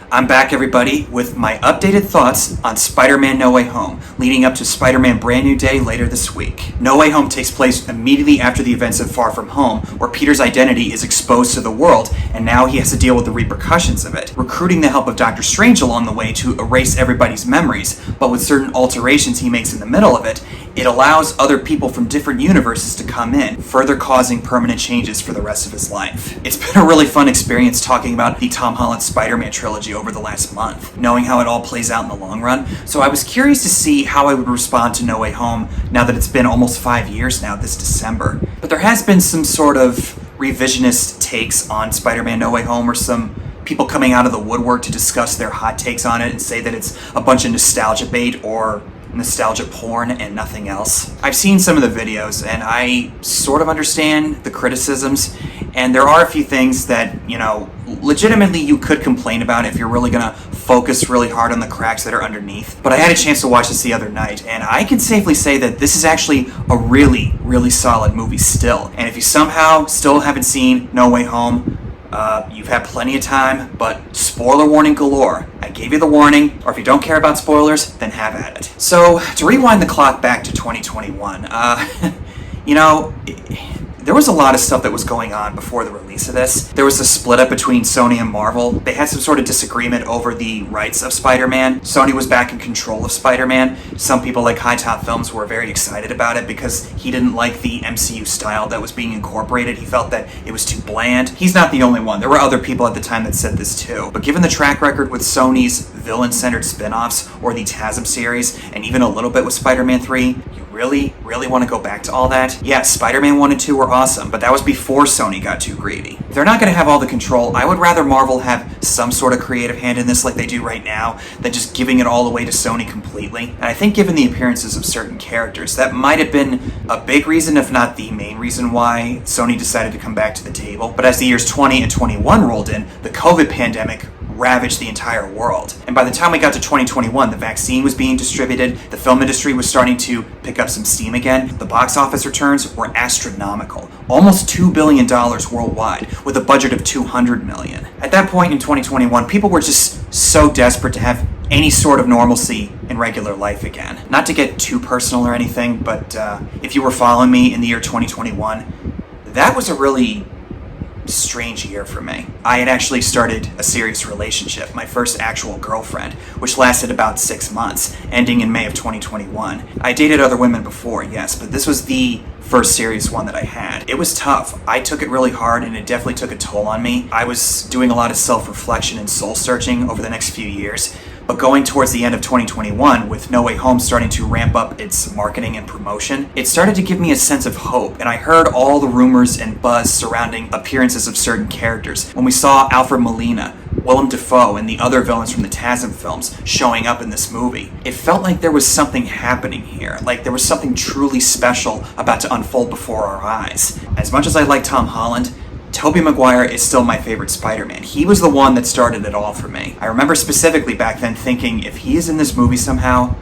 I'm back, everybody, with my updated thoughts on Spider-Man No Way Home, leading up to Spider-Man Brand New Day later this week. No Way Home takes place immediately after the events of Far From Home, where Peter's identity is exposed to the world, and now he has to deal with the repercussions of it, recruiting the help of Dr. Strange along the way to erase everybody's memories, but with certain alterations he makes in the middle of it, it allows other people from different universes to come in, further causing permanent changes for the rest of his life. It's been a really fun experience talking about the Tom Holland Spider-Man trilogy over the last month, knowing how it all plays out in the long run, so I was curious to see how I would respond to No Way Home now that it's been almost 5 years now this December. But there has been some sort of revisionist takes on Spider-Man No Way Home, or some people coming out of the woodwork to discuss their hot takes on it and say that it's a bunch of nostalgia bait or nostalgia porn and nothing else. I've seen some of the videos and I sort of understand the criticisms, and there are a few things that, legitimately you could complain about if you're really gonna focus really hard on the cracks that are underneath. But I had a chance to watch this the other night, and I can safely say that this is actually a really, really solid movie still. And if you somehow still haven't seen No Way Home, you've had plenty of time, but spoiler warning galore. I gave you the warning, or if you don't care about spoilers, then have at it. So, to rewind the clock back to 2021, there was a lot of stuff that was going on before the release of this. There was a split up between Sony and Marvel. They had some sort of disagreement over the rights of Spider-Man. Sony was back in control of Spider-Man. Some people like High Top Films were very excited about it because he didn't like the MCU style that was being incorporated. He felt that it was too bland. He's not the only one. There were other people at the time that said this too. But given the track record with Sony's villain-centered spin-offs, or the TASM series, and even a little bit with Spider-Man 3, you really want to go back to all that? Yeah, Spider-Man 1 and 2 were awesome, but that was before Sony got too greedy. If they're not going to have all the control, I would rather Marvel have some sort of creative hand in this like they do right now, than just giving it all away to Sony completely. And I think given the appearances of certain characters, that might have been a big reason, if not the main reason, why Sony decided to come back to the table. But as the years 20 and 21 rolled in, the COVID pandemic ravaged the entire world. And by the time we got to 2021, the vaccine was being distributed, the film industry was starting to pick up some steam again, the box office returns were astronomical, almost $2 billion worldwide, with a budget of $200 million. At that point in 2021, people were just so desperate to have any sort of normalcy in regular life again. Not to get too personal or anything, but if you were following me in the year 2021, that was a really strange year for me. I had actually started a serious relationship, my first actual girlfriend, which lasted about 6 months, ending in May of 2021. I dated other women before, yes, but this was the first serious one that I had. It was tough. I took it really hard, and it definitely took a toll on me. I was doing a lot of self-reflection and soul-searching over the next few years. But going towards the end of 2021, with No Way Home starting to ramp up its marketing and promotion, it started to give me a sense of hope, and I heard all the rumors and buzz surrounding appearances of certain characters. When we saw Alfred Molina, Willem Dafoe, and the other villains from the TASM films showing up in this movie, it felt like there was something happening here, like there was something truly special about to unfold before our eyes. As much as I like Tom Holland, Tobey Maguire is still my favorite Spider-Man. He was the one that started it all for me. I remember specifically back then thinking, if he is in this movie somehow,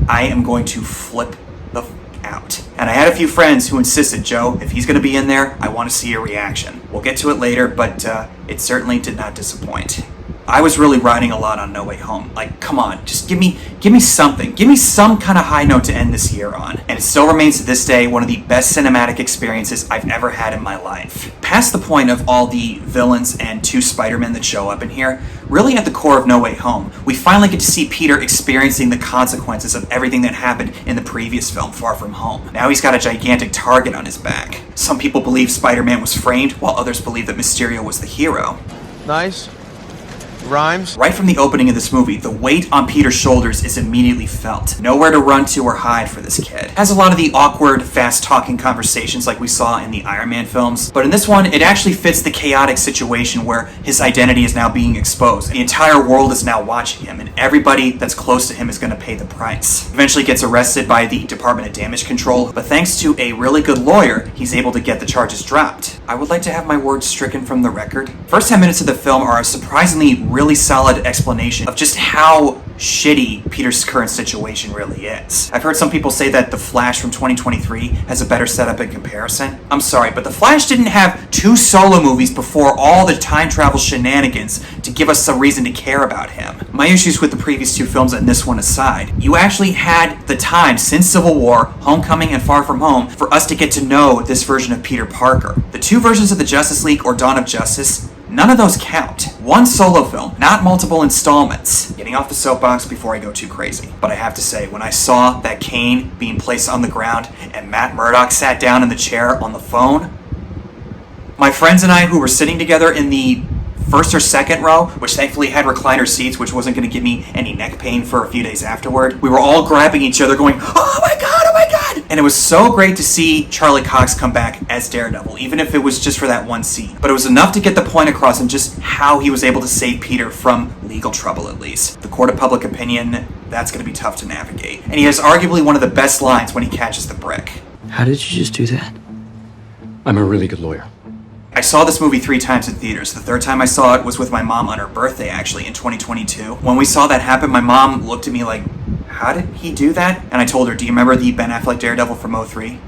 I am going to flip the out. And I had a few friends who insisted, Joe, if he's going to be in there, I want to see a reaction. We'll get to it later, but it certainly did not disappoint. I was really riding a lot on No Way Home. Like, come on, just give me something. Give me some kind of high note to end this year on. And it still remains to this day one of the best cinematic experiences I've ever had in my life. Past the point of all the villains and 2 Spider-Men that show up in here, really at the core of No Way Home, we finally get to see Peter experiencing the consequences of everything that happened in the previous film, Far From Home. Now he's got a gigantic target on his back. Some people believe Spider-Man was framed, while others believe that Mysterio was the hero. Nice. Rhymes. Right from the opening of this movie, the weight on Peter's shoulders is immediately felt. Nowhere to run to or hide for this kid. Has a lot of the awkward, fast-talking conversations like we saw in the Iron Man films, but in this one, it actually fits the chaotic situation where his identity is now being exposed. The entire world is now watching him, and everybody that's close to him is going to pay the price. Eventually gets arrested by the Department of Damage Control, but thanks to a really good lawyer, he's able to get the charges dropped. I would like to have my words stricken from the record. First 10 minutes of the film are a surprisingly really solid explanation of just how shitty Peter's current situation really is. I've heard some people say that The Flash from 2023 has a better setup in comparison. I'm sorry, but The Flash didn't have 2 solo movies before all the time travel shenanigans to give us some reason to care about him. My issues with the previous 2 films and this one aside, you actually had the time since Civil War, Homecoming, and Far From Home for us to get to know this version of Peter Parker. The 2 versions of the Justice League or Dawn of Justice, none of those count. One solo film, not multiple installments. Getting off the soapbox before I go too crazy. But I have to say, when I saw that cane being placed on the ground and Matt Murdock sat down in the chair on the phone, my friends and I who were sitting together in the first or second row, which thankfully had recliner seats, which wasn't going to give me any neck pain for a few days afterward, we were all grabbing each other going, oh my god, oh my god! And it was so great to see Charlie Cox come back as Daredevil, even if it was just for that one scene. But it was enough to get the point across in just how he was able to save Peter from legal trouble, at least. The court of public opinion, that's going to be tough to navigate. And he has arguably one of the best lines when he catches the brick. How did you just do that? I'm a really good lawyer. I saw this movie 3 times in theaters. The 3rd time I saw it was with my mom on her birthday, actually, in 2022. When we saw that happen, my mom looked at me like, how did he do that? And I told her, do you remember the Ben Affleck Daredevil from '03?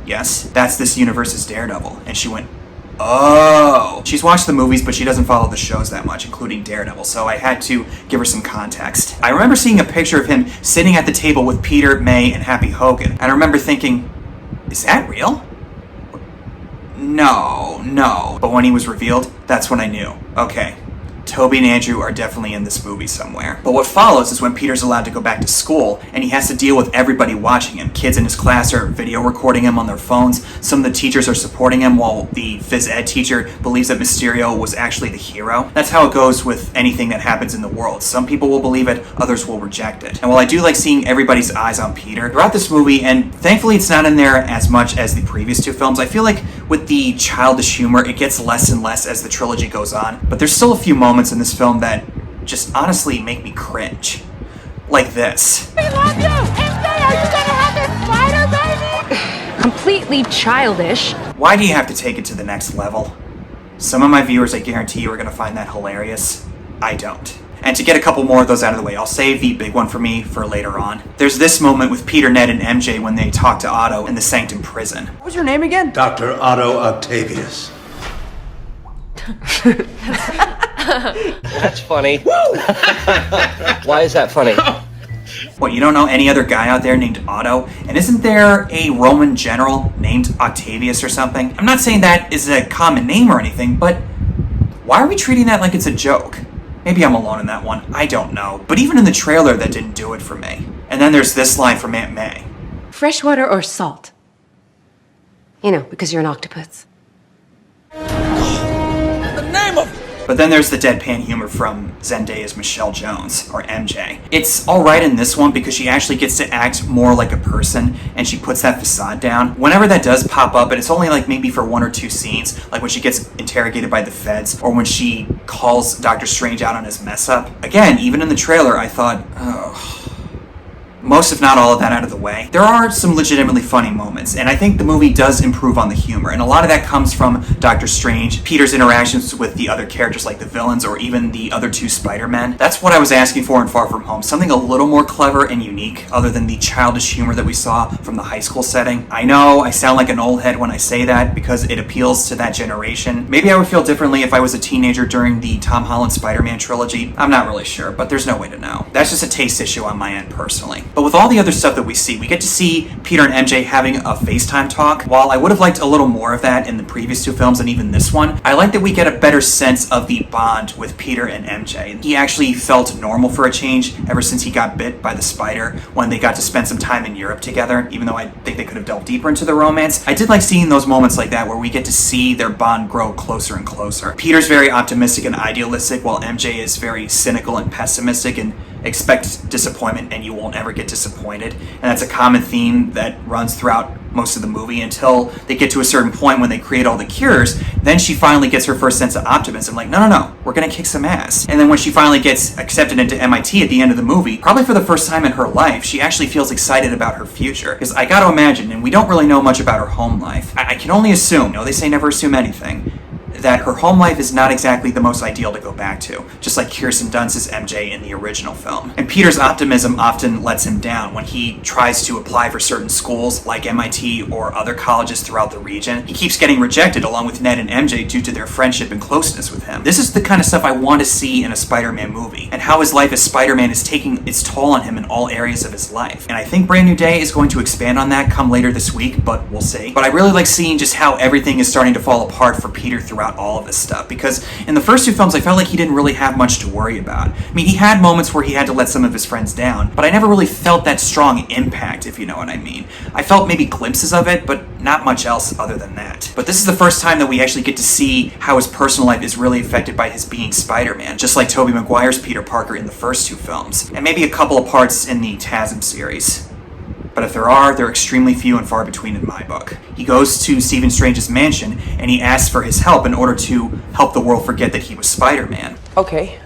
Yes, that's this universe's Daredevil. And she went, oh. She's watched the movies, but she doesn't follow the shows that much, including Daredevil, so I had to give her some context. I remember seeing a picture of him sitting at the table with Peter, May, and Happy Hogan, and I remember thinking, is that real? No. But when he was revealed, that's when I knew. Okay, Toby and Andrew are definitely in this movie somewhere. But what follows is when Peter's allowed to go back to school, and he has to deal with everybody watching him. Kids in his class are video recording him on their phones. Some of the teachers are supporting him, while the phys ed teacher believes that Mysterio was actually the hero. That's how it goes with anything that happens in the world. Some people will believe it, others will reject it. And while I do like seeing everybody's eyes on Peter throughout this movie, and thankfully it's not in there as much as the previous 2 films, I feel like with the childish humor, it gets less and less as the trilogy goes on. But there's still a few moments in this film that just honestly make me cringe. Like this. We love you! MJ, are you gonna have this spider, baby? Completely childish. Why do you have to take it to the next level? Some of my viewers, I guarantee you, are gonna find that hilarious. I don't. And to get a couple more of those out of the way, I'll save the big one for me for later on. There's this moment with Peter, Ned, and MJ when they talk to Otto in the Sanctum prison. What was your name again? Dr. Otto Octavius. That's funny. Why is that funny? What, you don't know any other guy out there named Otto? And isn't there a Roman general named Octavius or something? I'm not saying that is a common name or anything, but why are we treating that like it's a joke? Maybe I'm alone in that one. I don't know. But even in the trailer, that didn't do it for me. And then there's this line from Aunt May. Freshwater or salt? You know, because you're an octopus. But then there's the deadpan humor from Zendaya's Michelle Jones, or MJ. It's alright in this one because she actually gets to act more like a person, and she puts that facade down. Whenever that does pop up, and it's only like maybe for 1 or 2 scenes, like when she gets interrogated by the feds, or when she calls Doctor Strange out on his mess up. Again, even in the trailer, I thought, oh... Most, if not all of that out of the way, there are some legitimately funny moments, and I think the movie does improve on the humor, and a lot of that comes from Doctor Strange, Peter's interactions with the other characters like the villains, or even the other 2 Spider-Men. That's what I was asking for in Far From Home, something a little more clever and unique, other than the childish humor that we saw from the high school setting. I know I sound like an old head when I say that, because it appeals to that generation. Maybe I would feel differently if I was a teenager during the Tom Holland Spider-Man trilogy. I'm not really sure, but there's no way to know. That's just a taste issue on my end personally. But with all the other stuff that we see, we get to see Peter and MJ having a FaceTime talk. While I would have liked a little more of that in the previous 2 films and even this one, I like that we get a better sense of the bond with Peter and MJ. He actually felt normal for a change ever since he got bit by the spider when they got to spend some time in Europe together, even though I think they could have delved deeper into the romance. I did like seeing those moments like that where we get to see their bond grow closer and closer. Peter's very optimistic and idealistic, while MJ is very cynical and pessimistic and expect disappointment and you won't ever get disappointed. And that's a common theme that runs throughout most of the movie until they get to a certain point when they create all the cures. Then she finally gets her first sense of optimism, like, no, we're gonna kick some ass. And then when she finally gets accepted into MIT at the end of the movie, probably for the first time in her life, she actually feels excited about her future. Because I gotta imagine, and we don't really know much about her home life, I can only assume, they say never assume anything, that her home life is not exactly the most ideal to go back to, just like Kirsten Dunst's MJ in the original film. And Peter's optimism often lets him down when he tries to apply for certain schools like MIT or other colleges throughout the region. He keeps getting rejected along with Ned and MJ due to their friendship and closeness with him. This is the kind of stuff I want to see in a Spider-Man movie, and how his life as Spider-Man is taking its toll on him in all areas of his life. And I think Brand New Day is going to expand on that come later this week, but we'll see. But I really like seeing just how everything is starting to fall apart for Peter throughout all of this stuff, because in the first two films I felt like he didn't really have much to worry about. I mean, he had moments where he had to let some of his friends down, but I never really felt that strong impact, if you know what I mean. I felt maybe glimpses of it, but not much else other than that. But this is the first time that we actually get to see how his personal life is really affected by his being Spider-Man, just like Tobey Maguire's Peter Parker in the first two films, and maybe a couple of parts in the TASM series. But if there are, they're extremely few and far between in my book. He goes to Stephen Strange's mansion, and he asks for his help in order to help the world forget that he was Spider-Man. Okay,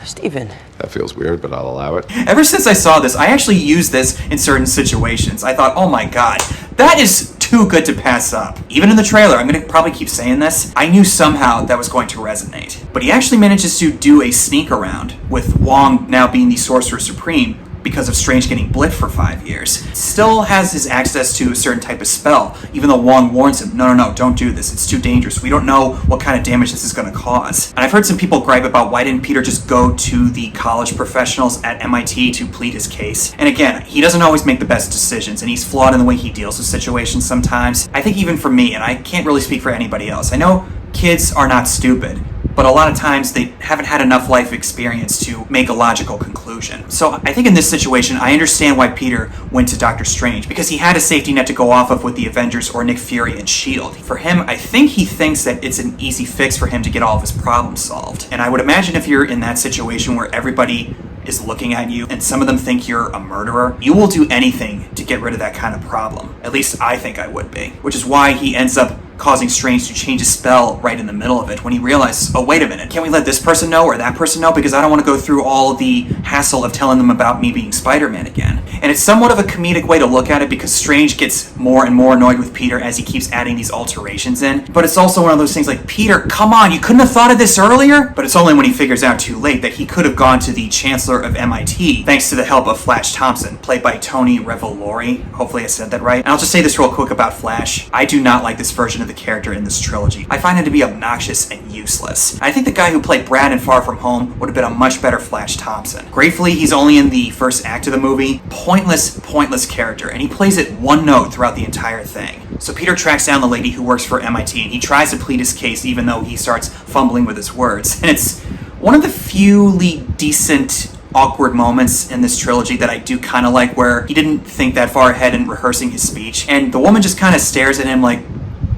Stephen. That feels weird, but I'll allow it. Ever since I saw this, I actually used this in certain situations. I thought, oh my god, that is too good to pass up. Even in the trailer, I'm going to probably keep saying this, I knew somehow that was going to resonate. But he actually manages to do a sneak around, with Wong now being the Sorcerer Supreme, because of Strange getting blipped for 5 years. Still has his access to a certain type of spell, even though Wong warns him, no, don't do this, it's too dangerous, we don't know what kind of damage this is going to cause. And I've heard some people gripe about why didn't Peter just go to the college professionals at MIT to plead his case. And again, he doesn't always make the best decisions, and he's flawed in the way he deals with situations sometimes. I think even for me, and I can't really speak for anybody else, I know kids are not stupid, but a lot of times they haven't had enough life experience to make a logical conclusion. So I think in this situation, I understand why Peter went to Doctor Strange, because he had a safety net to go off of with the Avengers or Nick Fury and S.H.I.E.L.D. For him, I think he thinks that it's an easy fix for him to get all of his problems solved. And I would imagine if you're in that situation where everybody is looking at you and some of them think you're a murderer, you will do anything to get rid of that kind of problem. At least I think I would be. Which is why he ends up causing Strange to change his spell right in the middle of it when he realizes, oh wait a minute, can't we let this person know or that person know, because I don't want to go through all the hassle of telling them about me being Spider-Man again. And it's somewhat of a comedic way to look at it, because Strange gets more and more annoyed with Peter as he keeps adding these alterations in. But it's also one of those things like, Peter, come on, you couldn't have thought of this earlier? But it's only when he figures out too late that he could have gone to the Chancellor of MIT thanks to the help of Flash Thompson, played by Tony Revolori. Hopefully I said that right. And I'll just say this real quick about Flash. I do not like this version of the character in this trilogy. I find him to be obnoxious and useless. I think the guy who played Brad in Far From Home would have been a much better Flash Thompson. Gratefully, he's only in the first act of the movie. Pointless character, and he plays it one note throughout the entire thing. So Peter tracks down the lady who works for MIT, and he tries to plead his case even though he starts fumbling with his words. And it's one of the few decent awkward moments in this trilogy that I do kind of like, where he didn't think that far ahead in rehearsing his speech, and the woman just kind of stares at him like,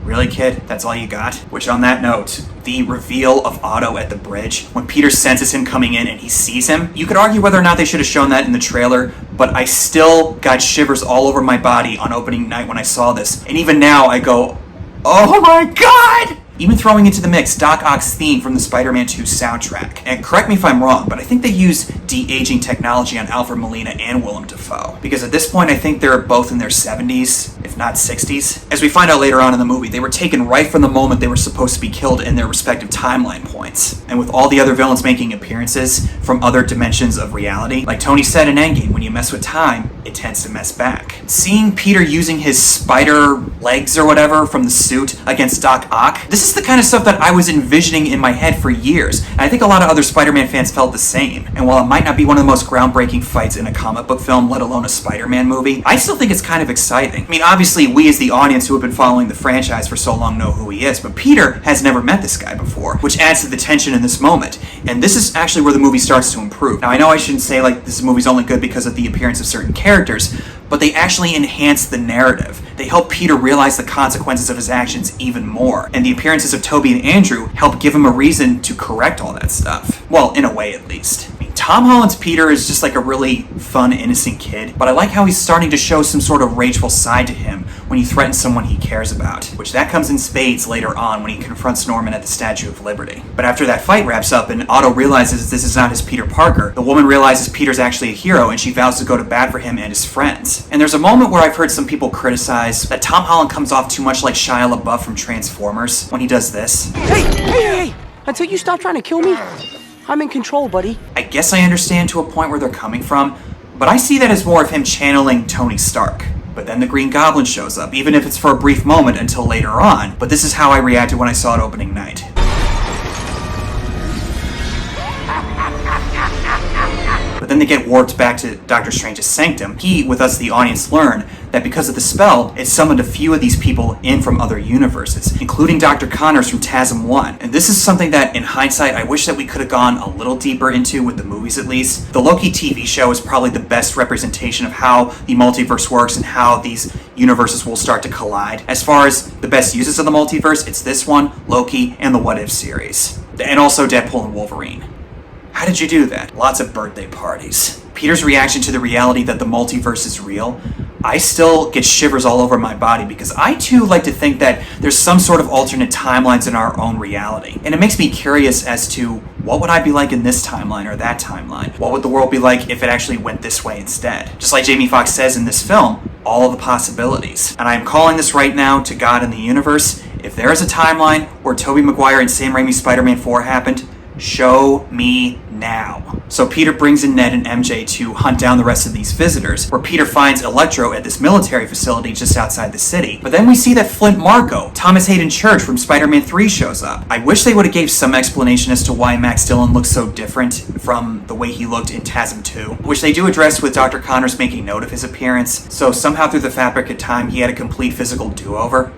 really, kid? That's all you got? Which, on that note, the reveal of Otto at the bridge, when Peter senses him coming in and he sees him, you could argue whether or not they should have shown that in the trailer, but I still got shivers all over my body on opening night when I saw this. And even now, I go, oh my god! Even throwing into the mix Doc Ock's theme from the Spider-Man 2 soundtrack. And correct me if I'm wrong, but I think they use de-aging technology on Alfred Molina and Willem Dafoe. Because at this point, I think they're both in their 70s, if not 60s. As we find out later on in the movie, they were taken right from the moment they were supposed to be killed in their respective timeline points. And with all the other villains making appearances from other dimensions of reality, like Tony said in Endgame, when you mess with time, it tends to mess back. Seeing Peter using his spider legs or whatever from the suit against Doc Ock, this is the kind of stuff that I was envisioning in my head for years, and I think a lot of other Spider-Man fans felt the same. And while it might not be one of the most groundbreaking fights in a comic book film, let alone a Spider-Man movie, I still think it's kind of exciting. I mean, obviously, we as the audience who have been following the franchise for so long know who he is, but Peter has never met this guy before, which adds to the tension in this moment. And this is actually where the movie starts to improve. Now, I know I shouldn't say, like, this movie's only good because of the appearance of certain characters, but they actually enhance the narrative. They help Peter realize the consequences of his actions even more. And the appearances of Toby and Andrew help give him a reason to correct all that stuff. Well, in a way at least. I mean, Tom Holland's Peter is just like a really fun, innocent kid, but I like how he's starting to show some sort of rageful side to him when you threaten someone he cares about, which that comes in spades later on when he confronts Norman at the Statue of Liberty. But after that fight wraps up and Otto realizes this is not his Peter Parker, the woman realizes Peter's actually a hero and she vows to go to bat for him and his friends. And there's a moment where I've heard some people criticize that Tom Holland comes off too much like Shia LaBeouf from Transformers when he does this. Hey! Until you stop trying to kill me, I'm in control, buddy. I guess I understand to a point where they're coming from, but I see that as more of him channeling Tony Stark. But then the Green Goblin shows up, even if it's for a brief moment until later on. But this is how I reacted when I saw it opening night. But then they get warped back to Doctor Strange's sanctum. He, with us the audience, learn that because of the spell, it summoned a few of these people in from other universes, including Dr. Connors from TASM 1. And this is something that, in hindsight, I wish that we could have gone a little deeper into with the movies at least. The Loki TV show is probably the best representation of how the multiverse works and how these universes will start to collide. As far as the best uses of the multiverse, it's this one, Loki, and the What If series. And also Deadpool and Wolverine. How did you do that? Lots of birthday parties. Peter's reaction to the reality that the multiverse is real, I still get shivers all over my body because I too like to think that there's some sort of alternate timelines in our own reality. And it makes me curious as to what would I be like in this timeline or that timeline? What would the world be like if it actually went this way instead? Just like Jamie Foxx says in this film, all of the possibilities. And I'm calling this right now to God in the universe. If there is a timeline where Tobey Maguire and Sam Raimi's Spider-Man 4 happened, show me now. So Peter brings in Ned and MJ to hunt down the rest of these visitors, where Peter finds Electro at this military facility just outside the city. But then we see that Flint Marko, Thomas Hayden Church from Spider-Man 3 shows up. I wish they would have gave some explanation as to why Max Dillon looks so different from the way he looked in TASM 2, which they do address with Dr. Connors making note of his appearance, so somehow through the fabric of time he had a complete physical do-over.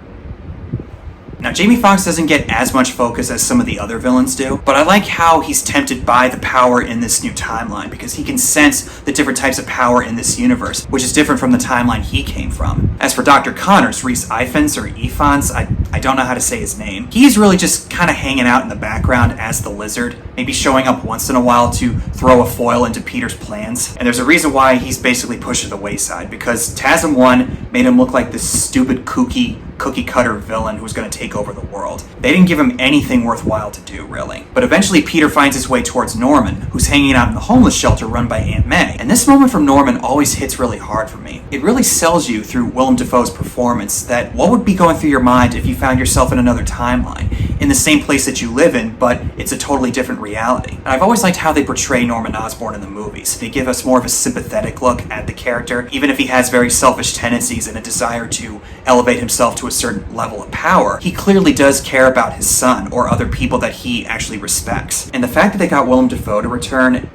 Now, Jamie Foxx doesn't get as much focus as some of the other villains do, but I like how he's tempted by the power in this new timeline because he can sense the different types of power in this universe, which is different from the timeline he came from. As for Dr. Connors, Rhys Ifans or Ifans, I don't know how to say his name. He's really just kind of hanging out in the background as the Lizard, maybe showing up once in a while to throw a foil into Peter's plans. And there's a reason why he's basically pushed to the wayside, because TASM 1 made him look like this stupid, kooky, cookie-cutter villain who's going to take over the world. They didn't give him anything worthwhile to do, really. But eventually Peter finds his way towards Norman, who's hanging out in the homeless shelter run by Aunt May. And this moment from Norman always hits really hard for me. It really sells you through Willem Dafoe's performance that what would be going through your mind if you found yourself in another timeline, in the same place that you live in, but it's a totally different reality. And I've always liked how they portray Norman Osborn in the movies. They give us more of a sympathetic look at the character, even if he has very selfish tendencies and a desire to elevate himself to a certain level of power. He clearly does care about his son or other people that he actually respects. And the fact that they got Willem Dafoe to return,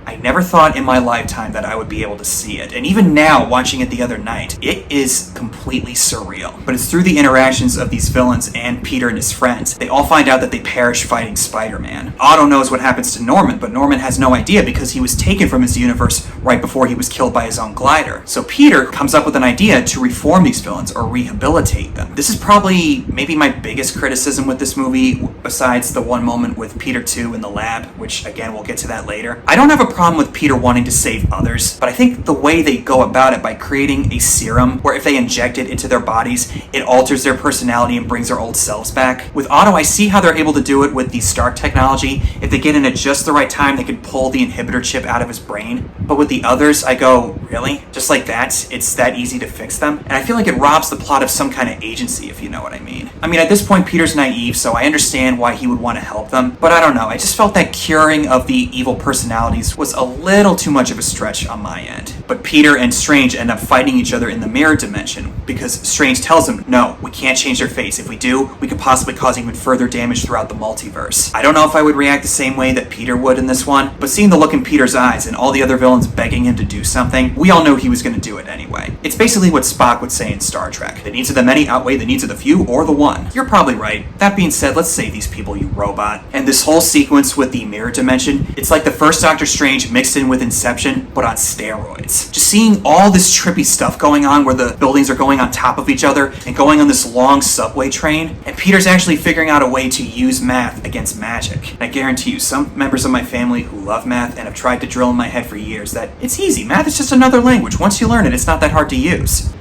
I never thought in my lifetime that I would be able to see it. And even now, watching it the other night, it is completely surreal. But it's through the interactions of these villains and Peter and his friends. They all find out that they perish fighting Spider-Man. Otto knows what happens to Norman, but Norman has no idea because he was taken from his universe right before he was killed by his own glider. So Peter comes up with an idea to reform these villains or rehabilitate them. This is probably maybe my biggest criticism with this movie, besides the one moment with Peter 2 in the lab, which again, we'll get to that later. I don't have a problem with Peter wanting to save others, but I think the way they go about it by creating a serum where if they inject it into their bodies, it alters their personality and brings their old selves back. With Otto, I see how they're able to do it with the Stark technology. If they get in at just the right time, they can pull the inhibitor chip out of his brain. But with the others, I go, really? Just like that? It's that easy to fix them? And I feel like it robs the plot of some kind of agency, if you know what I mean. I mean, at this point, Peter's naive, so I understand why he would want to help them, but I don't know. I just felt that curing of the evil personalities was a little too much of a stretch on my end. But Peter and Strange end up fighting each other in the mirror dimension because Strange tells him, no, we can't change their face. If we do, we could possibly cause even further damage throughout the multiverse. I don't know if I would react the same way that Peter would in this one, but seeing the look in Peter's eyes and all the other villains begging him to do something, we all know he was going to do it anyway. It's basically what Spock would say in Star Trek. The needs of the many outweigh the needs of the few or the one. You're probably right. That being said, let's save these people, you robot. And this whole sequence with the mirror dimension, it's like the first Doctor Strange mixed in with Inception, but on steroids. Just seeing all this trippy stuff going on where the buildings are going on top of each other and going on this long subway train, and Peter's actually figuring out a way to use math against magic. And I guarantee you, some members of my family who love math and have tried to drill in my head for years that it's easy. Math is just another language. Once you learn it, it's not that hard to use.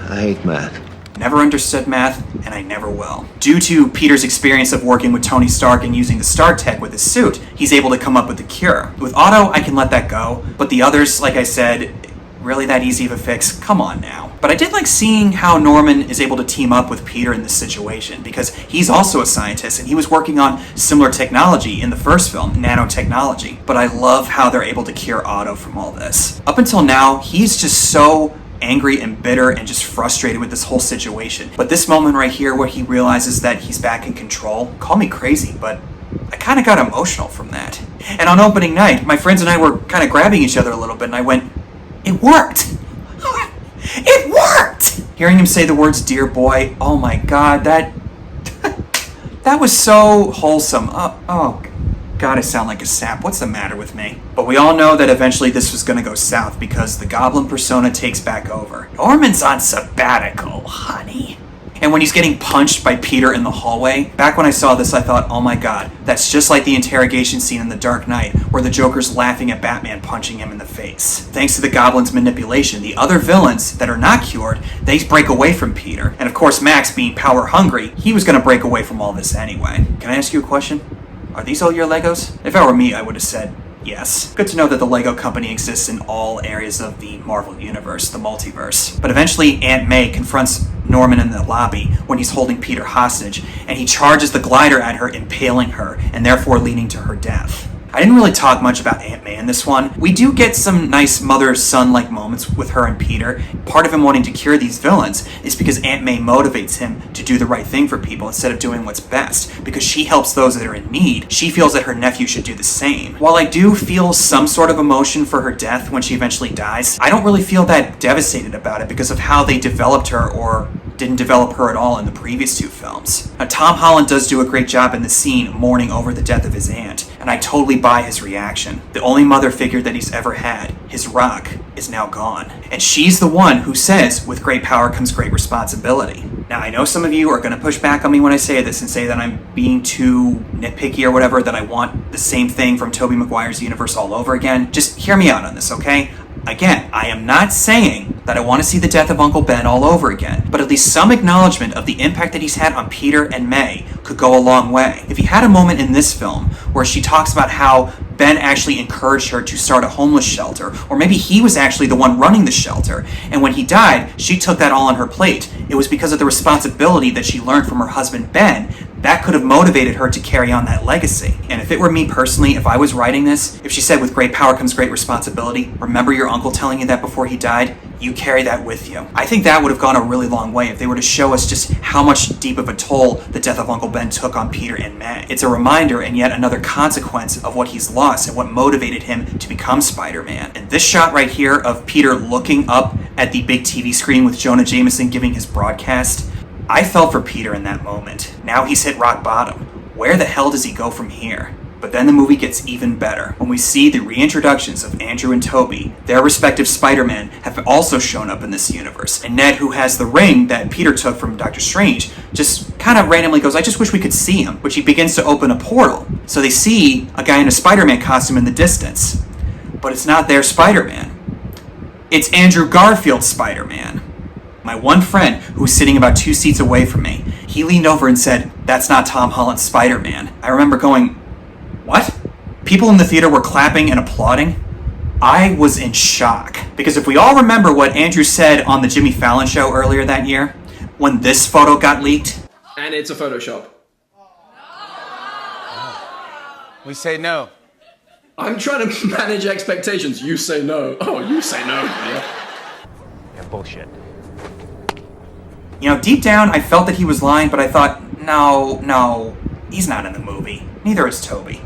I hate math. Never understood math, and I never will. Due to Peter's experience of working with Tony Stark and using the Stark tech with his suit, he's able to come up with the cure. With Otto, I can let that go, but the others, like I said, really that easy of a fix? Come on now. But I did like seeing how Norman is able to team up with Peter in this situation, because he's also a scientist and he was working on similar technology in the first film, nanotechnology. But I love how they're able to cure Otto from all this. Up until now, he's just so angry and bitter and just frustrated with this whole situation. But this moment right here where he realizes that he's back in control, call me crazy, but I kind of got emotional from that. And on opening night, my friends and I were kind of grabbing each other a little bit and I went, it worked! It worked! Hearing him say the words, dear boy, oh my god, that was so wholesome. Oh god, I sound like a sap. What's the matter with me? But we all know that eventually this was gonna go south because the Goblin persona takes back over. Norman's on sabbatical, honey. And when he's getting punched by Peter in the hallway, back when I saw this I thought, oh my god, that's just like the interrogation scene in The Dark Knight, where the Joker's laughing at Batman punching him in the face. Thanks to the Goblin's manipulation, the other villains that are not cured, they break away from Peter. And of course Max, being power hungry, he was gonna break away from all this anyway. Can I ask you a question? Are these all your Legos? If I were me, I would have said yes. Good to know that the Lego company exists in all areas of the Marvel Universe, the multiverse. But eventually Aunt May confronts Norman in the lobby when he's holding Peter hostage, and he charges the glider at her, impaling her, and therefore leading to her death. I didn't really talk much about Aunt May in this one. We do get some nice mother-son-like moments with her and Peter. Part of him wanting to cure these villains is because Aunt May motivates him to do the right thing for people instead of doing what's best. Because she helps those that are in need, she feels that her nephew should do the same. While I do feel some sort of emotion for her death when she eventually dies, I don't really feel that devastated about it because of how they developed her or didn't develop her at all in the previous two films. Now, Tom Holland does do a great job in the scene mourning over the death of his aunt, and I totally buy his reaction. The only mother figure that he's ever had, his rock, is now gone. And she's the one who says, with great power comes great responsibility. Now, I know some of you are going to push back on me when I say this and say that I'm being too nitpicky or whatever, that I want the same thing from Tobey Maguire's universe all over again. Just hear me out on this, okay? Again, I am not saying that I want to see the death of Uncle Ben all over again, but at least some acknowledgement of the impact that he's had on Peter and May could go a long way. If you had a moment in this film where she talks about how Ben actually encouraged her to start a homeless shelter, or maybe he was actually the one running the shelter, and when he died, she took that all on her plate. It was because of the responsibility that she learned from her husband Ben that could have motivated her to carry on that legacy. And if it were me personally, if I was writing this, if she said, with great power comes great responsibility, remember your uncle telling you that before he died? You carry that with you. I think that would have gone a really long way if they were to show us just how much deep of a toll the death of Uncle Ben took on Peter and May. It's a reminder and yet another consequence of what he's lost and what motivated him to become Spider-Man. And this shot right here of Peter looking up at the big TV screen with Jonah Jameson giving his broadcast, I felt for Peter in that moment. Now he's hit rock bottom. Where the hell does he go from here? But then the movie gets even better when we see the reintroductions of Andrew and Tobey. Their respective Spider-Man have also shown up in this universe. And Ned, who has the ring that Peter took from Doctor Strange, just kind of randomly goes, I just wish we could see him, which he begins to open a portal. So they see a guy in a Spider-Man costume in the distance. But it's not their Spider-Man. It's Andrew Garfield's Spider-Man. My one friend, who was sitting about 2 seats away from me, he leaned over and said, that's not Tom Holland's Spider-Man. I remember going, what? People in the theater were clapping and applauding. I was in shock. Because if we all remember what Andrew said on the Jimmy Fallon show earlier that year, when this photo got leaked. And it's a Photoshop. We say no. I'm trying to manage expectations. You say no. Oh, you say no. Yeah. Yeah, bullshit. You know, deep down, I felt that he was lying, but I thought, no, he's not in the movie. Neither is Tobey.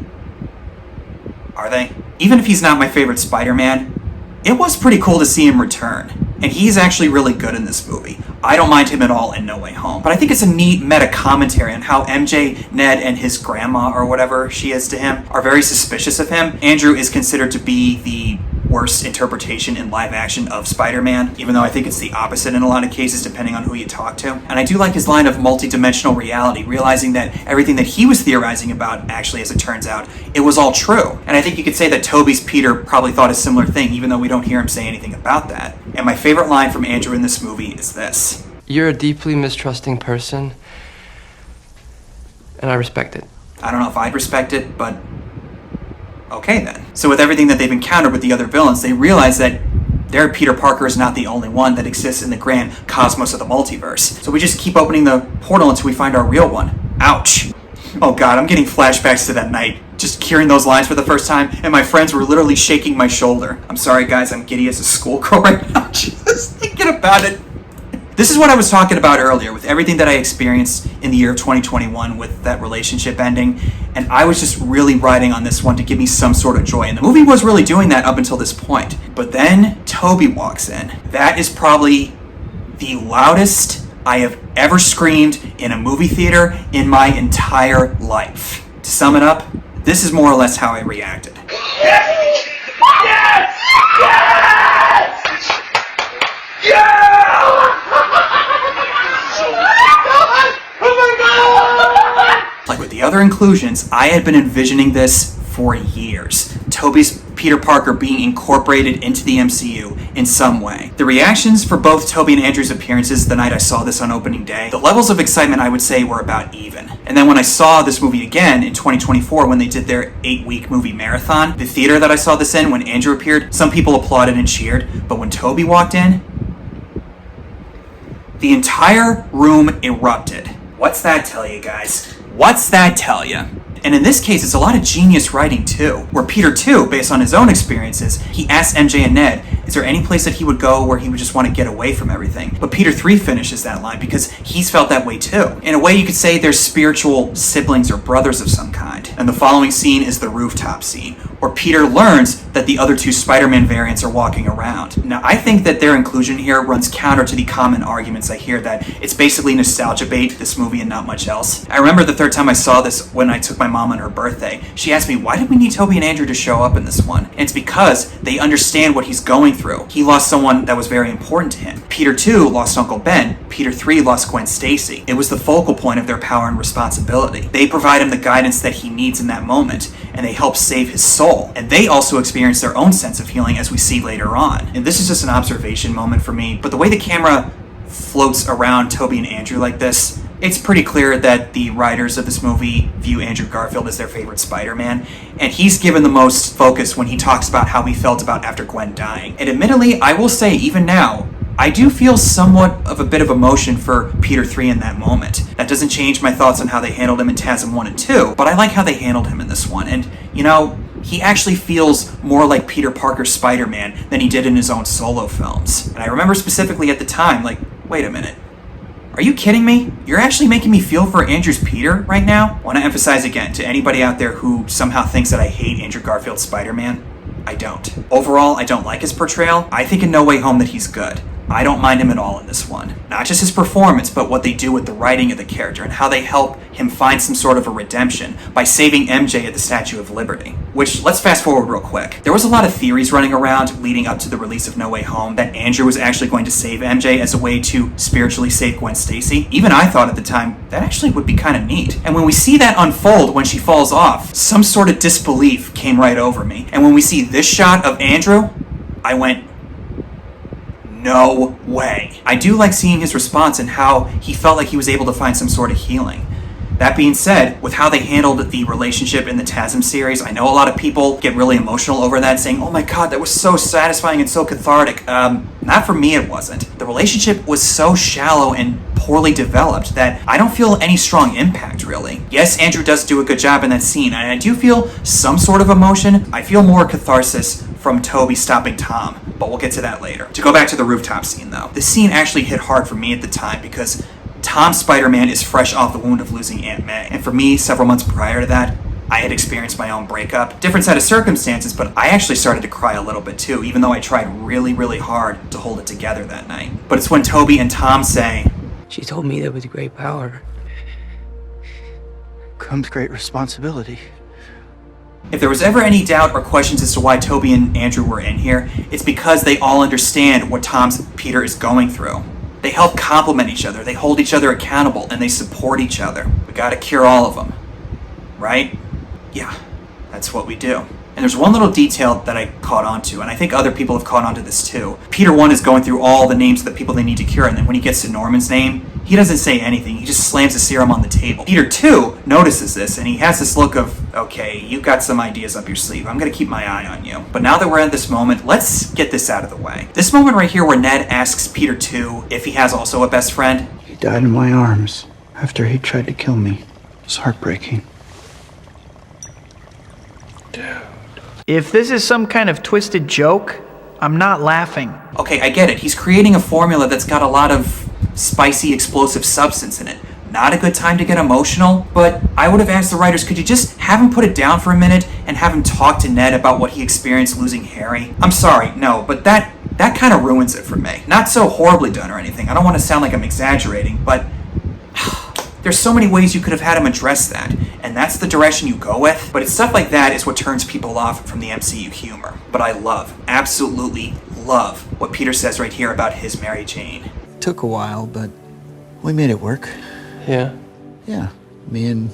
Are they? Even if he's not my favorite Spider-Man, it was pretty cool to see him return. And he's actually really good in this movie. I don't mind him at all in No Way Home. But I think it's a neat meta-commentary on how MJ, Ned, and his grandma, or whatever she is to him, are very suspicious of him. Andrew is considered to be the worst interpretation in live action of Spider-Man, even though I think it's the opposite in a lot of cases depending on who you talk to. And I do like his line of multi-dimensional reality, realizing that everything that he was theorizing about, actually, as it turns out, it was all true. And I think you could say that Tobey's Peter probably thought a similar thing, even though we don't hear him say anything about that. And my favorite line from Andrew in this movie is this. You're a deeply mistrusting person, and I respect it. I don't know if I'd respect it, but okay then. So with everything that they've encountered with the other villains, they realize that their Peter Parker is not the only one that exists in the grand cosmos of the multiverse. So we just keep opening the portal until we find our real one. Ouch. Oh god, I'm getting flashbacks to that night. Just hearing those lines for the first time, and my friends were literally shaking my shoulder. I'm sorry guys, I'm giddy as a schoolgirl right now. Just thinking about it. This is what I was talking about earlier, with everything that I experienced in the year of 2021 with that relationship ending, and I was just really riding on this one to give me some sort of joy, and the movie was really doing that up until this point. But then Toby walks in. That is probably the loudest I have ever screamed in a movie theater in my entire life. To sum it up, this is more or less how I reacted. Yes! Yes! Yes! Yes! Like with the other inclusions, I had been envisioning this for years. Tobey's Peter Parker being incorporated into the MCU in some way. The reactions for both Tobey and Andrew's appearances the night I saw this on opening day, the levels of excitement I would say were about even. And then when I saw this movie again in 2024 when they did their 8-week movie marathon, the theater that I saw this in when Andrew appeared, some people applauded and cheered, but when Tobey walked in, the entire room erupted. What's that tell you guys? What's that tell you? And in this case, it's a lot of genius writing too, where Peter too, based on his own experiences, he asked MJ and Ned, is there any place that he would go where he would just want to get away from everything? But Peter 3 finishes that line because he's felt that way too. In a way, you could say they're spiritual siblings or brothers of some kind. And the following scene is the rooftop scene, where Peter learns that the other two Spider-Man variants are walking around. Now, I think that their inclusion here runs counter to the common arguments I hear that it's basically nostalgia bait, this movie, and not much else. I remember the third time I saw this when I took my mom on her birthday. She asked me, why did we need Tobey and Andrew to show up in this one? And it's because they understand what he's going through. He lost someone that was very important to him. Peter 2 lost Uncle Ben. Peter 3 lost Gwen Stacy. It was the focal point of their power and responsibility. They provide him the guidance that he needs in that moment, and they help save his soul. And they also experience their own sense of healing, as we see later on. And this is just an observation moment for me, but the way the camera floats around Tobey and Andrew like this, it's pretty clear that the writers of this movie view Andrew Garfield as their favorite Spider-Man, and he's given the most focus when he talks about how he felt about after Gwen dying. And admittedly, I will say, even now, I do feel somewhat of a bit of emotion for Peter 3 in that moment. That doesn't change my thoughts on how they handled him in TASM 1 and 2, but I like how they handled him in this one. And, you know, he actually feels more like Peter Parker's Spider-Man than he did in his own solo films. And I remember specifically at the time, like, wait a minute. Are you kidding me? You're actually making me feel for Andrew's Peter right now? I want to emphasize again, to anybody out there who somehow thinks that I hate Andrew Garfield's Spider-Man, I don't. Overall, I don't like his portrayal. I think in No Way Home that he's good. I don't mind him at all in this one. Not just his performance, but what they do with the writing of the character and how they help him find some sort of a redemption by saving MJ at the Statue of Liberty. Which, let's fast forward real quick. There was a lot of theories running around leading up to the release of No Way Home that Andrew was actually going to save MJ as a way to spiritually save Gwen Stacy. Even I thought at the time, that actually would be kind of neat. And when we see that unfold when she falls off, some sort of disbelief came right over me. And when we see this shot of Andrew, I went, no way. I do like seeing his response and how he felt like he was able to find some sort of healing. That being said, with how they handled the relationship in the TASM series, I know a lot of people get really emotional over that, saying, oh my god, that was so satisfying and so cathartic. Not for me, it wasn't. The relationship was so shallow and poorly developed that I don't feel any strong impact, really. Yes, Andrew does do a good job in that scene, and I do feel some sort of emotion. I feel more catharsis from Tobey stopping Tom, but we'll get to that later. To go back to the rooftop scene, though, this scene actually hit hard for me at the time because Tom's Spider-Man is fresh off the wound of losing Aunt May, and for me, several months prior to that, I had experienced my own breakup. Different set of circumstances, but I actually started to cry a little bit too, even though I tried really, really hard to hold it together that night. But it's when Tobey and Tom say, She told me that with great power comes great responsibility. if there was ever any doubt or questions as to why Tobey and Andrew were in here, it's because they all understand what Tom's Peter is going through. They help complement each other, they hold each other accountable, and they support each other. We gotta cure all of them. Right? Yeah, that's what we do. And there's one little detail that I caught on to, and I think other people have caught on to this too. Peter 1 is going through all the names of the people they need to cure, and then when he gets to Norman's name, he doesn't say anything. He just slams the serum on the table. Peter 2 notices this, and he has this look of, okay, you've got some ideas up your sleeve. I'm going to keep my eye on you. But now that we're at this moment, let's get this out of the way. This moment right here where Ned asks Peter 2 if he has also a best friend. He died in my arms after he tried to kill me. It was heartbreaking. If this is some kind of twisted joke, I'm not laughing. Okay, I get it. He's creating a formula that's got a lot of spicy, explosive substance in it. Not a good time to get emotional, but I would have asked the writers, could you just have him put it down for a minute and have him talk to Ned about what he experienced losing Harry? I'm sorry, no, but that kind of ruins it for me. Not so horribly done or anything. I don't want to sound like I'm exaggerating, but there's so many ways you could have had him address that, and that's the direction you go with. But it's stuff like that is what turns people off from the MCU humor. But I love, absolutely love, what Peter says right here about his Mary Jane. Took a while, but we made it work. Yeah. Yeah, me and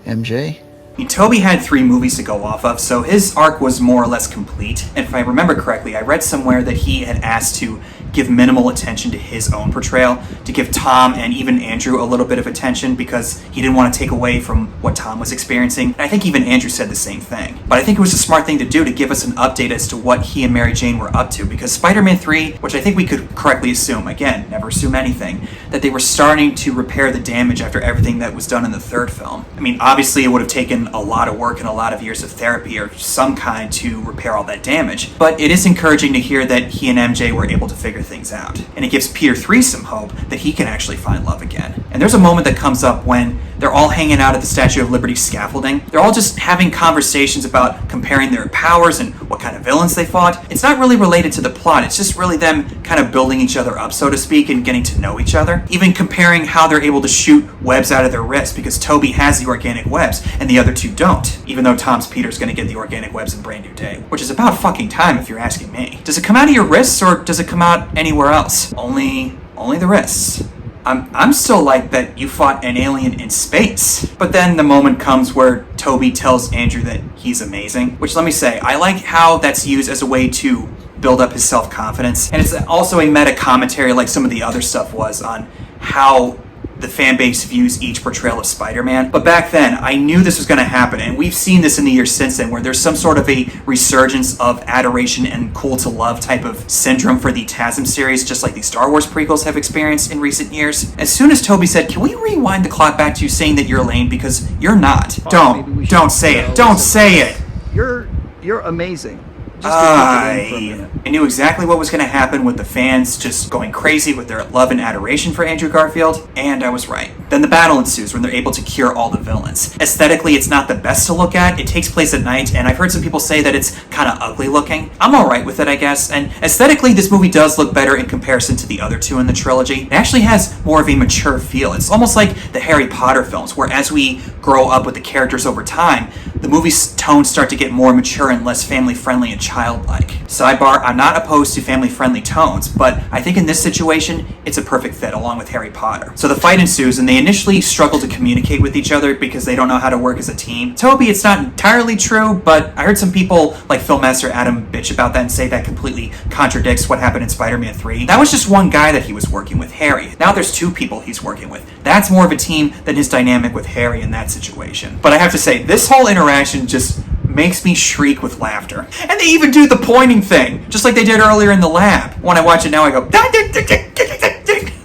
MJ. I mean, Toby had 3 movies to go off of, so his arc was more or less complete. And if I remember correctly, I read somewhere that he had asked to give minimal attention to his own portrayal, to give Tom and even Andrew a little bit of attention because he didn't want to take away from what Tom was experiencing. And I think even Andrew said the same thing. But I think it was a smart thing to do to give us an update as to what he and Mary Jane were up to, because Spider-Man 3, which I think we could correctly assume, again, never assume anything, that they were starting to repair the damage after everything that was done in the 3rd film. I mean, obviously it would have taken a lot of work and a lot of years of therapy or some kind to repair all that damage, but it is encouraging to hear that he and MJ were able to figure things out. And it gives Peter 3 some hope that he can actually find love again. And there's a moment that comes up when they're all hanging out at the Statue of Liberty scaffolding. They're all just having conversations about comparing their powers and what kind of villains they fought. It's not really related to the plot, it's just really them kind of building each other up, so to speak, and getting to know each other. Even comparing how they're able to shoot webs out of their wrists, because Toby has the organic webs and the other 2 don't. Even though Tom's Peter's gonna get the organic webs in Brand New Day, which is about fucking time if you're asking me. Does it come out of your wrists or does it come out anywhere else? Only the wrists. I'm still like that you fought an alien in space. But then the moment comes where Toby tells Andrew that he's amazing, which, let me say, I like how that's used as a way to build up his self-confidence. And it's also a meta commentary like some of the other stuff was on how the fan base views each portrayal of Spider-Man. But back then, I knew this was going to happen, and we've seen this in the years since then, where there's some sort of a resurgence of adoration and cool to love type of syndrome for the TASM series, just like the Star Wars prequels have experienced in recent years. As soon as Toby said, can we rewind the clock back to you saying that you're lame, because you're not. Don't say it. Don't say it. You're amazing. I knew exactly what was going to happen with the fans just going crazy with their love and adoration for Andrew Garfield, and I was right. Then the battle ensues when they're able to cure all the villains. Aesthetically, it's not the best to look at. It takes place at night, and I've heard some people say that it's kind of ugly looking. I'm alright with it, I guess, and aesthetically, this movie does look better in comparison to the other 2 in the trilogy. It actually has more of a mature feel. It's almost like the Harry Potter films, where as we grow up with the characters over time, the movie's tones start to get more mature and less family-friendly and childlike. Sidebar, I'm not opposed to family-friendly tones, but I think in this situation, it's a perfect fit along with Harry Potter. So the fight ensues, and they initially struggle to communicate with each other because they don't know how to work as a team. Toby, it's not entirely true, but I heard some people like Filmmaster Adam bitch about that and say that completely contradicts what happened in Spider-Man 3. That was just one guy that he was working with, Harry. Now there's 2 people he's working with. That's more of a team than his dynamic with Harry in that situation. But I have to say, this whole interaction just makes me shriek with laughter. And they even do the pointing thing, just like they did earlier in the lab. When I watch it now, I go,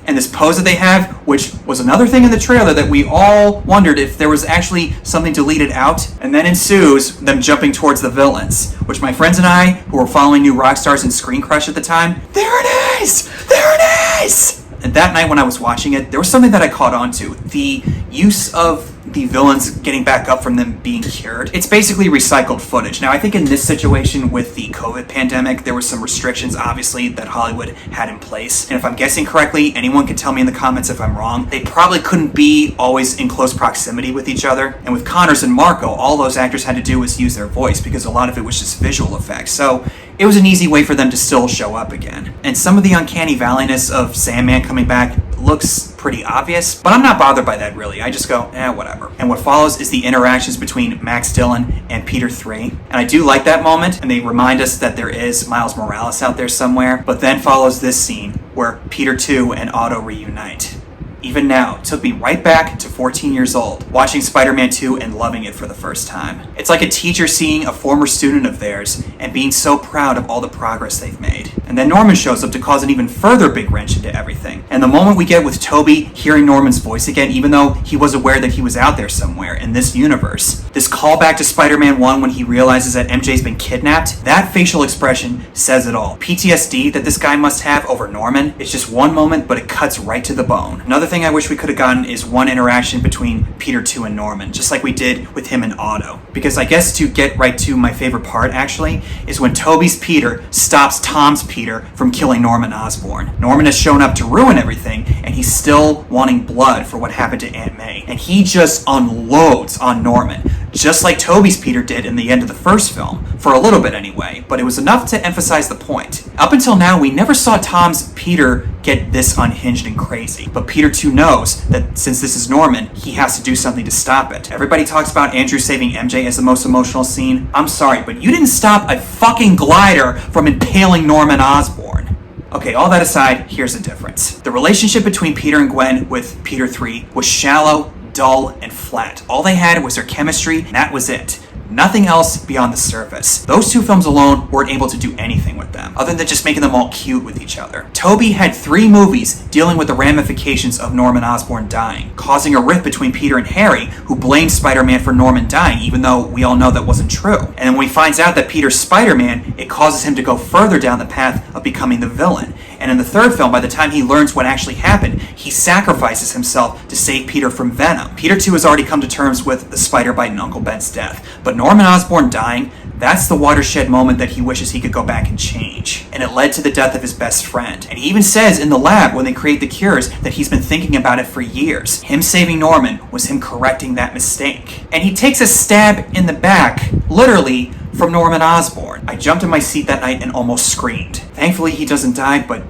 and this pose that they have, which was another thing in the trailer that we all wondered if there was actually something deleted out, and then ensues them jumping towards the villains, which my friends and I, who were following New Rockstars and Screen Crush at the time, there it is! There it is! And that night when I was watching it, there was something that I caught on to. The use of the villains getting back up from them being cured. It's basically recycled footage. Now, I think in this situation with the COVID pandemic, there were some restrictions, obviously, that Hollywood had in place. And if I'm guessing correctly, anyone can tell me in the comments if I'm wrong. They probably couldn't be always in close proximity with each other. And with Connors and Marco, all those actors had to do was use their voice because a lot of it was just visual effects. So it was an easy way for them to still show up again. And some of the uncanny valleyness of Sandman coming back looks pretty obvious, but I'm not bothered by that really. I just go, whatever. And what follows is the interactions between Max Dillon and Peter 3. And I do like that moment, and they remind us that there is Miles Morales out there somewhere, but then follows this scene where Peter 2 and Otto reunite. Even now, it took me right back to 14 years old, watching Spider-Man 2 and loving it for the first time. It's like a teacher seeing a former student of theirs and being so proud of all the progress they've made. And then Norman shows up to cause an even further big wrench into everything. And the moment we get with Toby hearing Norman's voice again, even though he was aware that he was out there somewhere in this universe, this callback to Spider-Man 1 when he realizes that MJ's been kidnapped, that facial expression says it all. PTSD that this guy must have over Norman is just one moment, but it cuts right to the bone. Another thing I wish we could have gotten is one interaction between Peter 2 and Norman, just like we did with him and Otto. Because I guess to get right to my favorite part, actually, is when Toby's Peter stops Tom's Peter from killing Norman Osborn. Norman has shown up to ruin everything, and he's still wanting blood for what happened to Aunt May. And he just unloads on Norman, just like Toby's Peter did in the end of the first film, for a little bit anyway, but it was enough to emphasize the point. Up until now, we never saw Tom's Peter get this unhinged and crazy, but Peter 2 knows that since this is Norman, he has to do something to stop it. Everybody talks about Andrew saving MJ as the most emotional scene. I'm sorry, but you didn't stop a fucking glider from impaling Norman Osborn. Okay, all that aside, here's the difference. The relationship between Peter and Gwen with Peter 3 was shallow, dull, and flat. All they had was their chemistry, and that was it. Nothing else beyond the surface. Those two films alone weren't able to do anything with them, other than just making them all cute with each other. Toby had 3 movies dealing with the ramifications of Norman Osborn dying, causing a rift between Peter and Harry, who blamed Spider-Man for Norman dying, even though we all know that wasn't true. And when he finds out that Peter's Spider-Man, it causes him to go further down the path of becoming the villain. And in the third film, by the time he learns what actually happened, he sacrifices himself to save Peter from Venom. Peter 2 has already come to terms with the spider bite and Uncle Ben's death, but Norman Osborn dying, that's the watershed moment that he wishes he could go back and change. And it led to the death of his best friend. And he even says in the lab when they create the cures that he's been thinking about it for years. Him saving Norman was him correcting that mistake. And he takes a stab in the back, literally, from Norman Osborn. I jumped in my seat that night and almost screamed. Thankfully he doesn't die, but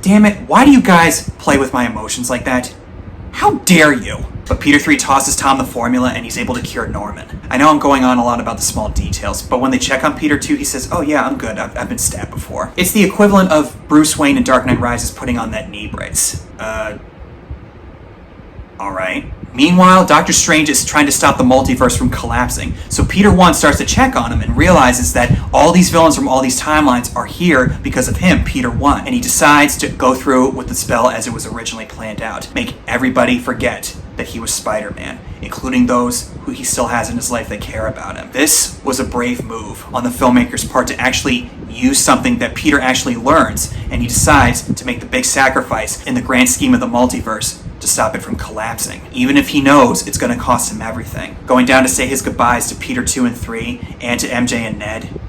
damn it, why do you guys play with my emotions like that? How dare you? But Peter 3 tosses Tom the formula and he's able to cure Norman. I know I'm going on a lot about the small details, but when they check on Peter 2, he says, oh yeah, I'm good, I've been stabbed before. It's the equivalent of Bruce Wayne in Dark Knight Rises putting on that knee brace. Alright. Meanwhile, Doctor Strange is trying to stop the multiverse from collapsing, so Peter 1 starts to check on him and realizes that all these villains from all these timelines are here because of him, Peter 1, and he decides to go through with the spell as it was originally planned out. Make everybody forget that he was Spider-Man, including those who he still has in his life that care about him. This was a brave move on the filmmaker's part to actually use something that Peter actually learns, and he decides to make the big sacrifice in the grand scheme of the multiverse to stop it from collapsing, even if he knows it's going to cost him everything. Going down to say his goodbyes to Peter 2 and 3, and to MJ and Ned.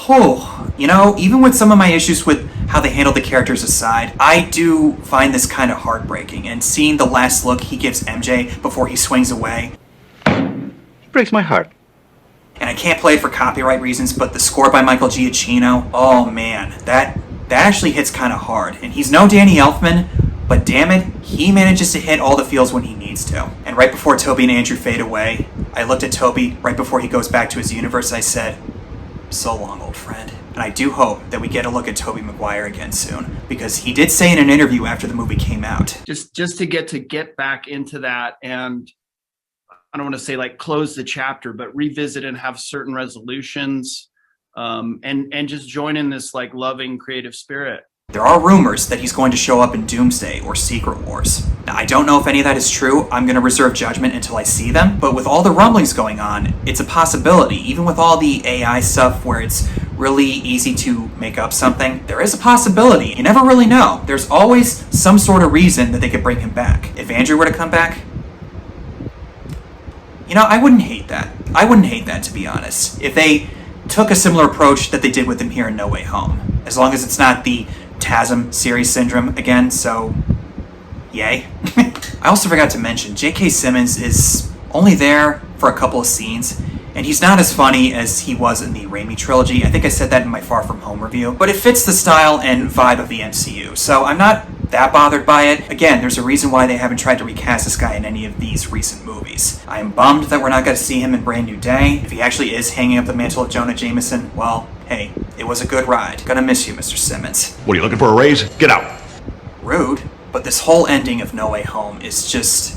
Oh, you know, even with some of my issues with how they handle the characters aside, I do find this kind of heartbreaking, and seeing the last look he gives MJ before he swings away. He breaks my heart. And I can't play it for copyright reasons, but the score by Michael Giacchino, oh man, that actually hits kind of hard. And he's no Danny Elfman, but damn it, he manages to hit all the feels when he needs to. And right before Toby and Andrew fade away, I looked at Toby right before he goes back to his universe. I said, so long, old friend. And I do hope that we get a look at Tobey Maguire again soon, because he did say in an interview after the movie came out. Just to get back into that, and I don't want to say like close the chapter, but revisit and have certain resolutions, and just join in this like loving creative spirit. There are rumors that he's going to show up in Doomsday or Secret Wars. Now, I don't know if any of that is true. I'm going to reserve judgment until I see them. But with all the rumblings going on, it's a possibility. Even with all the AI stuff where it's really easy to make up something, there is a possibility. You never really know. There's always some sort of reason that they could bring him back. If Andrew were to come back, you know, I wouldn't hate that. I wouldn't hate that, to be honest. If they took a similar approach that they did with him here in No Way Home. As long as it's not the TASM series syndrome again, so yay. I also forgot to mention, J.K. Simmons is only there for a couple of scenes, And he's not as funny as he was in the Raimi trilogy. I think I said that in my Far From Home review. But it fits the style and vibe of the MCU, so I'm not that bothered by it. Again, there's a reason why they haven't tried to recast this guy in any of these recent movies. I am bummed that we're not going to see him in Brand New Day. If he actually is hanging up the mantle of Jonah Jameson, well, hey, it was a good ride. Gonna miss you, Mr. Simmons. What, are you looking for a raise? Get out. Rude, but this whole ending of No Way Home is just...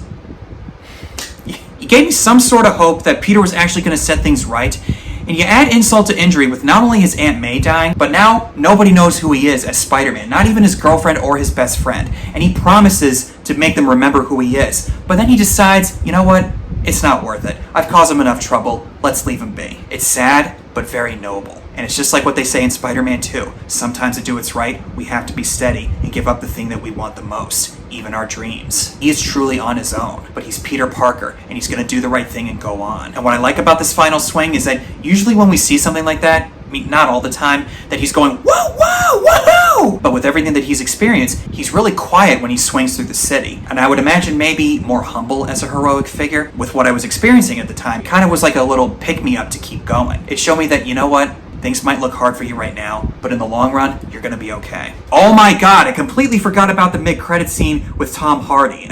You gave me some sort of hope that Peter was actually going to set things right, and you add insult to injury with not only his Aunt May dying, but now nobody knows who he is as Spider-Man, not even his girlfriend or his best friend, and he promises to make them remember who he is, but then he decides, you know what, it's not worth it. I've caused him enough trouble, let's leave him be. It's sad, but very noble. And it's just like what they say in Spider-Man 2. Sometimes to do what's right, we have to be steady and give up the thing that we want the most, even our dreams. He is truly on his own, but he's Peter Parker, and he's going to do the right thing and go on. And what I like about this final swing is that usually when we see something like that, I mean, not all the time, that he's going, whoa, whoa, whoa! But with everything that he's experienced, he's really quiet when he swings through the city. And I would imagine maybe more humble as a heroic figure. With what I was experiencing at the time, kind of was like a little pick-me-up to keep going. It showed me that, you know what? Things might look hard for you right now, but in the long run, you're gonna be okay. Oh my god, I completely forgot about the mid-credit scene with Tom Hardy.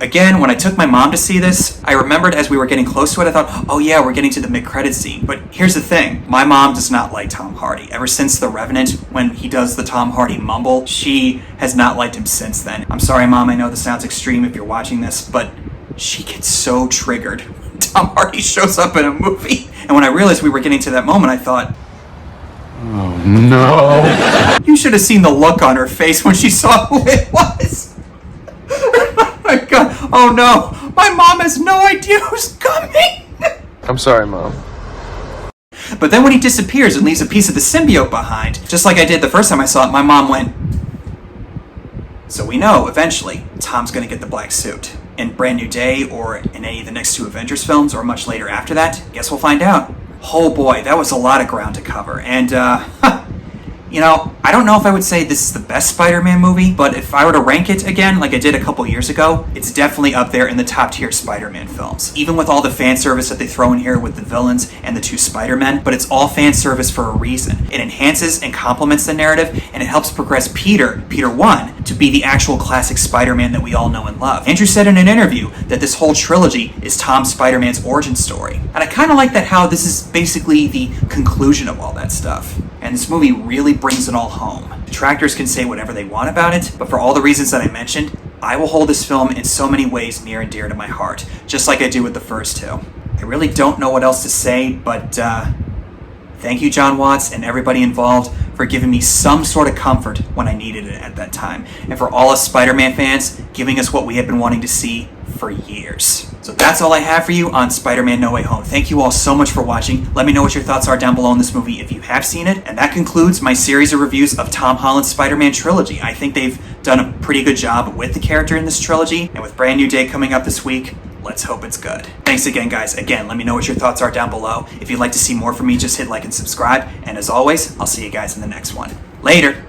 Again, when I took my mom to see this, I remembered as we were getting close to it, I thought, oh yeah, we're getting to the mid-credit scene. But here's the thing, my mom does not like Tom Hardy. Ever since The Revenant, when he does the Tom Hardy mumble, she has not liked him since then. I'm sorry, Mom, I know this sounds extreme if you're watching this, but she gets so triggered when Tom Hardy shows up in a movie. And when I realized we were getting to that moment, I thought, Oh, no. You should have seen the look on her face when she saw who it was. Oh my god. Oh no. My mom has no idea who's coming. I'm sorry, Mom. But then when he disappears and leaves a piece of the symbiote behind, just like I did the first time I saw it, my mom went... So we know, eventually, Tom's gonna get the black suit. In Brand New Day, or in any of the next two Avengers films, or much later after that? Guess we'll find out. Oh boy, that was a lot of ground to cover, and you know, I don't know if I would say this is the best Spider-Man movie, but if I were to rank it again, like I did a couple years ago, it's definitely up there in the top tier Spider-Man films. Even with all the fan service that they throw in here with the villains and the two Spider-Men, but it's all fan service for a reason. It enhances and complements the narrative, and it helps progress Peter 1, to be the actual classic Spider-Man that we all know and love. Andrew said in an interview that this whole trilogy is Tom Spider-Man's origin story. And I kind of like that how this is basically the conclusion of all that stuff. And this movie really brings it all home. Detractors can say whatever they want about it, but for all the reasons that I mentioned, I will hold this film in so many ways near and dear to my heart, just like I do with the first two. I really don't know what else to say, but thank you, John Watts, and everybody involved for giving me some sort of comfort when I needed it at that time. And for all us Spider-Man fans, giving us what we have been wanting to see for years. So that's all I have for you on Spider-Man No Way Home. Thank you all so much for watching. Let me know what your thoughts are down below on this movie if you have seen it. And that concludes my series of reviews of Tom Holland's Spider-Man trilogy. I think they've done a pretty good job with the character in this trilogy. And with Brand New Day coming up this week, let's hope it's good. Thanks again, guys. Again, let me know what your thoughts are down below. If you'd like to see more from me, just hit like and subscribe. And as always, I'll see you guys in the next one. Later.